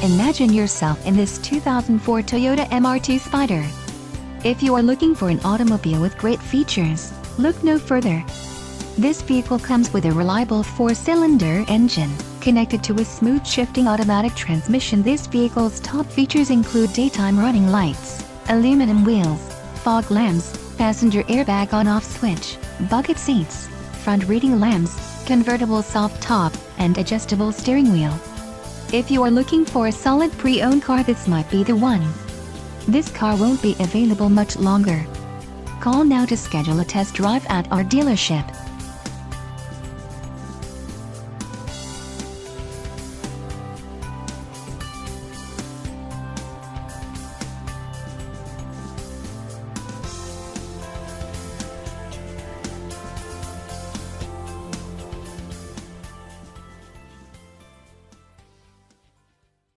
Imagine yourself in this 2004 Toyota MR2 Spider. If you are looking for an automobile with great features, look no further. This vehicle comes with a reliable 4-cylinder engine, connected to a smooth shifting automatic transmission. This vehicle's top features include daytime running lights, aluminum wheels, fog lamps, passenger airbag on-off switch, bucket seats, front reading lamps, convertible soft top, and adjustable steering wheel. If you are looking for a solid pre-owned car, this might be the one. This car won't be available much longer. Call now to schedule a test drive at our dealership.